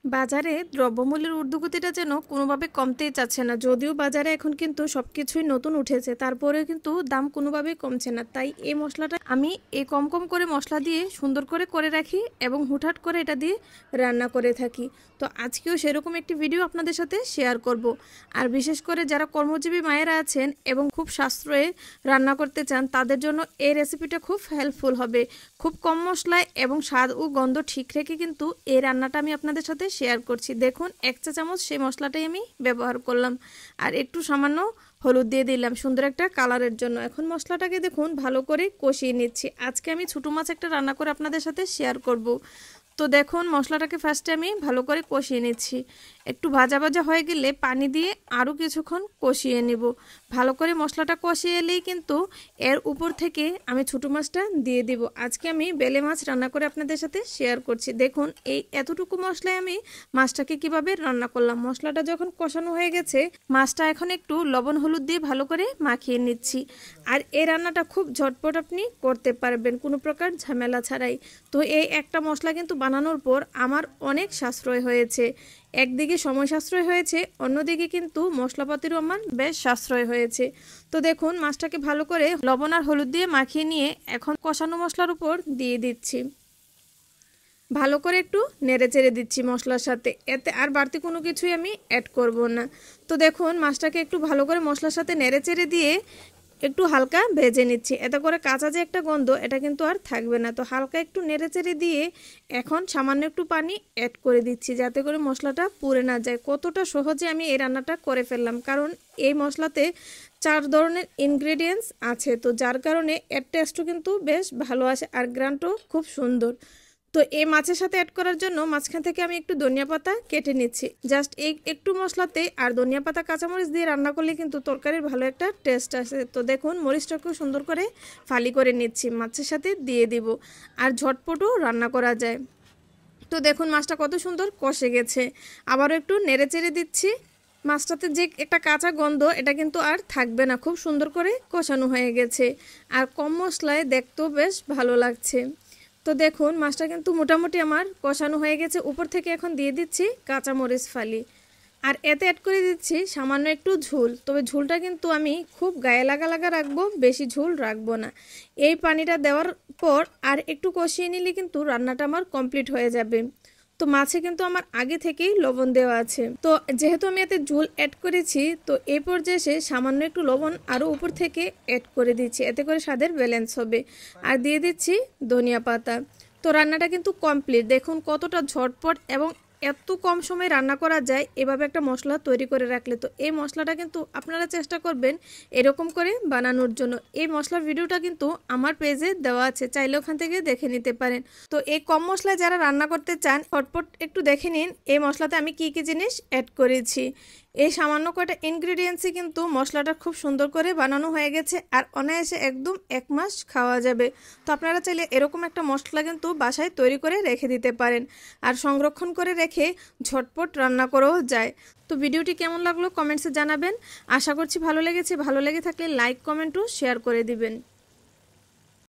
বাজারে দ্রব্যমূল্যের ঊর্ধ্বগতিটা যেন কোনোভাবে কমতেই চাচ্ছে না। যদিও বাজারে এখন কিন্তু সব কিছুই নতুন উঠেছে, তারপরেও কিন্তু দাম কোনোভাবেই কমছে না। তাই এই মশলাটা আমি কম কম করে মশলা দিয়ে সুন্দর করে রাখি এবং হুটহাট করে এটা দিয়ে রান্না করে থাকি। তো আজকেও সেরকম একটি ভিডিও আপনাদের সাথে শেয়ার করব। আর বিশেষ করে যারা কর্মজীবী মায়েরা আছেন এবং খুব সাশ্রয়ে রান্না করতে চান, তাদের জন্য এই রেসিপিটা খুব হেল্পফুল হবে। খুব কম মশলায় এবং স্বাদ ও গন্ধ ঠিক রেখে কিন্তু এই রান্নাটা আমি আপনাদের সাথে শেয়ার করছি। দেখুন 1 চা চামচ সেই মশলাটাই আমি ব্যবহার করলাম, আর একটু সামান্য হলুদ দিয়ে দিলাম সুন্দর একটা কালারের জন্য। এখন মশলাটাকে দেখুন ভালো করে কষিয়ে নিচ্ছি। আজকে আমি ছোটো মাছ একটা রান্না করে আপনাদের সাথে শেয়ার করব। তো দেখুন মশলাটাকে ফার্স্টে আমি ভালো করে কষিয়ে নিচ্ছি। একটু ভাজা ভাজা হয়ে গেলে পানি দিয়ে আরও কিছুক্ষণ কষিয়ে নেব। ভালো করে মশলাটা কষিয়ে এলেই কিন্তু এর উপর থেকে আমি ছোটো মাছটা দিয়ে দিব। আজকে আমি বেলে মাছ রান্না করে আপনাদের সাথে শেয়ার করছি। দেখুন এই এতটুকু মশলায় আমি মাছটাকে কিভাবে রান্না করলাম। মশলাটা যখন কষানো হয়ে গেছে, মাছটা এখন একটু লবণ হলুদ দিয়ে ভালো করে মাখিয়ে নিচ্ছি। আর এই রান্নাটা খুব ঝটপট আপনি করতে পারবেন কোনো প্রকার ঝামেলা ছাড়াই। তো এই একটা মশলা কিন্তু বানানোর পর আমার অনেক সাশ্রয় হয়েছে। একদিকে সময় সাশ্রয় হয়েছে, অন্যদিকে কিন্তু মশলাপাতিরও আমার বেশ সাশ্রয় হয়েছে। তো দেখুন মাছটাকে ভালো করে লবণ আর হলুদ দিয়ে মাখিয়ে নিয়ে এখন কষানো মশলার উপর দিয়ে দিচ্ছি। ভালো করে একটু নেড়ে চেড়ে দিচ্ছি মশলার সাথে, এতে আর বাড়তি কোনো কিছুই আমি অ্যাড করব না। তো দেখুন মাছটাকে একটু ভালো করে মশলার সাথে নেড়ে চেড়ে দিয়ে একটু হালকা ভেজে নিচ্ছি, এতে করে কাঁচা যে একটা গন্ধ এটা কিন্তু আর থাকবে না। তো হালকা একটু নেড়ে চেড়ে দিয়ে এখন সামান্য একটু পানি অ্যাড করে দিচ্ছি, যাতে করে মশলাটা পুড়ে না যায়। কতটা সহজে আমি এই রান্নাটা করে ফেললাম, কারণ এই মশলাতে 4 ধরনের ইনগ্রেডিয়েন্টস আছে, তো যার কারণে এর টেস্টও কিন্তু বেশ ভালো আসে আর গ্রানটাও খুব সুন্দর। তো এই মাছের সাথে অ্যাড করার জন্য মাঝখান থেকে আমি একটু ধনিয়া পাতা কেটে নিচ্ছি। জাস্ট এই একটু মশলাতে আর ধনিয়া পাতা কাঁচামরিচ দিয়ে রান্না করলে কিন্তু তরকারির ভালো একটা টেস্ট আসে। তো দেখুন মরিচটাকেও সুন্দর করে ফালি করে নিচ্ছি, মাছের সাথে দিয়ে দিব, আর ঝটপটও রান্না করা যায়। তো দেখুন মাছটা কত সুন্দর কষে গেছে। আবারও একটু নেড়ে চেড়ে দিচ্ছি। মাছটাতে যে একটা কাঁচা গন্ধ এটা কিন্তু আর থাকবে না, খুব সুন্দর করে কষানো হয়ে গেছে আর কম মশলায় দেখতেও বেশ ভালো লাগছে। তো দেখুন মাছটা কিন্তু মোটামুটি আমার কষানো হয়ে গেছে। উপর থেকে এখন দিয়ে দিচ্ছি কাঁচামরিচ ফালি, আর এতে অ্যাড করে দিচ্ছি সামান্য একটু ঝোল। তবে ঝোলটা কিন্তু আমি খুব গায়ে লাগা লাগা রাখবো, বেশি ঝোল রাখবো না। এই পানিটা দেওয়ার পর আর একটু কষিয়ে নিলে কিন্তু রান্নাটা আমার কমপ্লিট হয়ে যাবে। তো মাছে কিন্তু আমার আগে থেকেই লবণ দেওয়া আছে, তো যেহেতু আমি এতে ঝোল অ্যাড করেছি, তো এই পর্যায়ে এসে সামান্য একটু লবণ আরও উপর থেকে অ্যাড করে দিচ্ছি, এতে করে স্বাদের ব্যালেন্স হবে। আর দিয়ে দিচ্ছি ধনিয়া পাতা। তো রান্নাটা কিন্তু কমপ্লিট। দেখুন কতটা ঝটপট এবং এত কম সময়ে রান্না করা যায় এভাবে একটা মশলা তৈরি করে রাখলে। তো এই মশলাটা কিন্তু আপনারা চেষ্টা করবেন এরকম করে বানানোর জন্য। এই মশলার ভিডিওটা কিন্তু আমার পেজে দেওয়া আছে, চাইলে ওখান থেকে দেখে নিতে পারেন। তো এই কম মশলায় যারা রান্না করতে চান ঝটপট একটু দেখে নিন এই মশলাতে আমি কি কি জিনিস অ্যাড করেছি। এই সামান্য কয়টা ইনগ্রেডিয়েন্টসই কিন্তু মশলাটা খুব সুন্দর করে বানানো হয়ে গেছে, আর অনায়াসে একদম 1 মাস খাওয়া যাবে। তো আপনারা চাইলে এরকম একটা মশলা কিন্তু বাসায় তৈরি করে রেখে দিতে পারেন, আর সংরক্ষণ করে রেখে ঝটপট রান্না করেও যায়। তো ভিডিওটি কেমন লাগলো কমেন্টসে জানাবেন। আশা করছি ভালো লেগেছে। ভালো লেগে থাকলে লাইক কমেন্ট ও শেয়ার করে দিবেন।